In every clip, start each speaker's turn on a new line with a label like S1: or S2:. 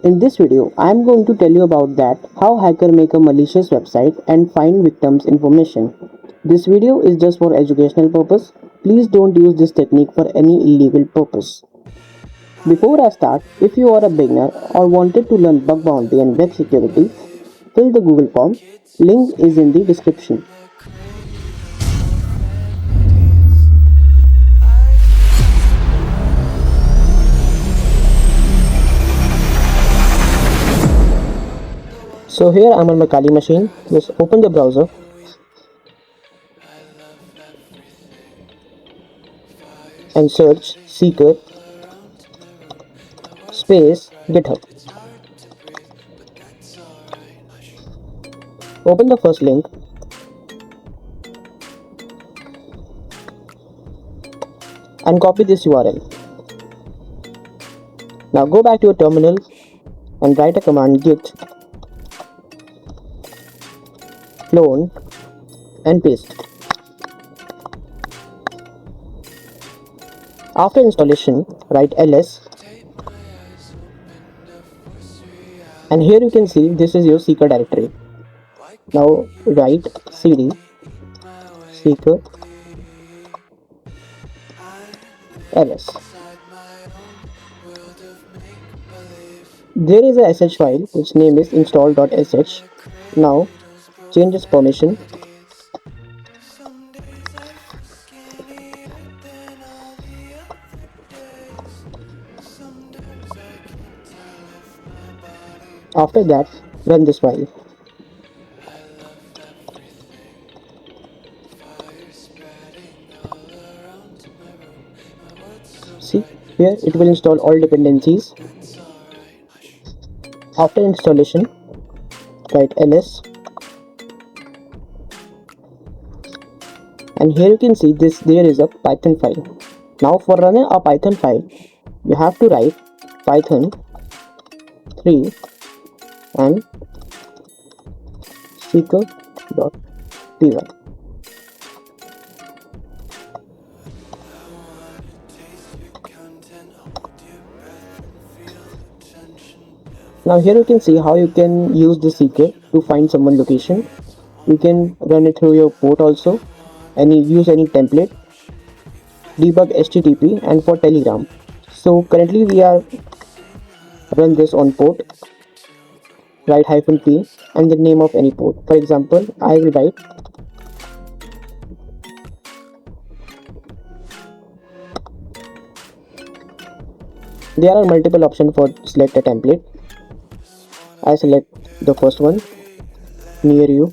S1: In this video, I am going to tell you about that how hacker make a malicious website and find victims information. This video is just for educational purpose. Please don't use this technique for any illegal purpose. Before I start, if you are a beginner or wanted to learn bug bounty and web security, fill the Google form. Link is in the description. So here I'm on my Kali machine. Just open the browser and search SEEKER space GitHub. Open the first link and copy this URL. Now go back to your terminal and write a command git clone and paste. After installation, write ls, and here you can see this is your SEEKER directory. Now write cd SEEKER ls. There is a sh file which name is install.sh. Now change its permission. After that, run this file. See, here it will install all dependencies. After installation, write ls, and here you can see there is a Python file. Now for running a Python file, you have to write python 3 and seeker.py. Now here you can see how you can use the SEEKER to find someone location. You can run it through your port also, and use any template, debug HTTP, and for Telegram. So currently we are run this on port. Write -p and the name of any port. For example, I will write there are multiple options for select a template. I select the first one, near you.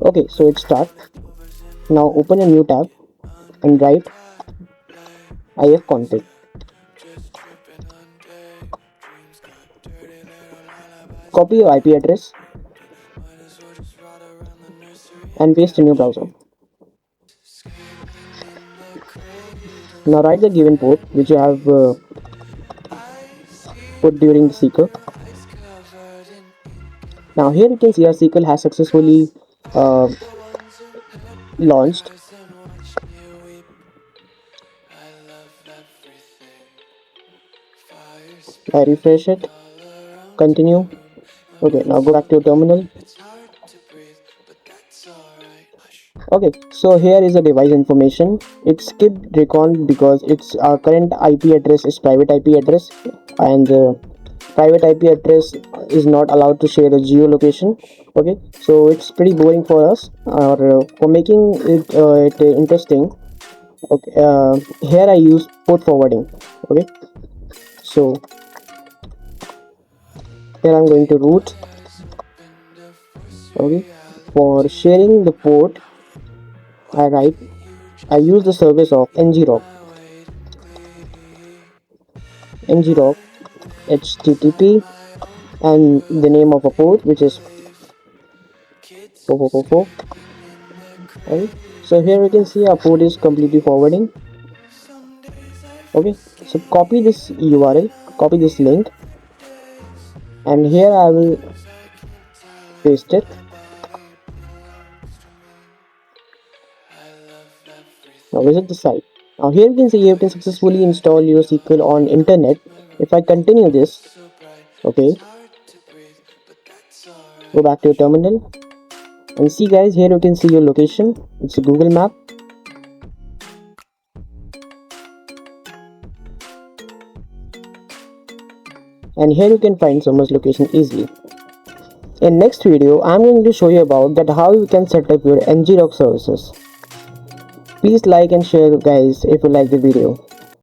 S1: Okay, so it starts. Now open a new tab and write ifconfig. Copy your IP address and paste in your browser. Now write the given port which you have put during the SEEKER. Now here you can see our SEEKER has successfully launched. I refresh it, continue. Okay, now go back to your terminal. Okay, so here is the device information. It skipped recon because its current IP address is private IP address, and private IP address is not allowed to share a geolocation. Okay, so it's pretty boring for us, or for making it interesting. Okay, here I use port forwarding. Okay, so here I'm going to root. Okay, for sharing the port, I use the service of ngrok http and the name of a port which is 4444. Okay, so here we can see our port is completely forwarding. Okay, so copy this URL, copy this link, and here I will paste it. Now visit the site. Now here you can see you can successfully install your SEEKER on internet. If I continue this, okay, go back to your terminal and see guys, here you can see your location. It's a Google map. And here you can find someone's location easily. In next video, I'm going to show you about that how you can set up your NG services. Please like and share guys if you like the video.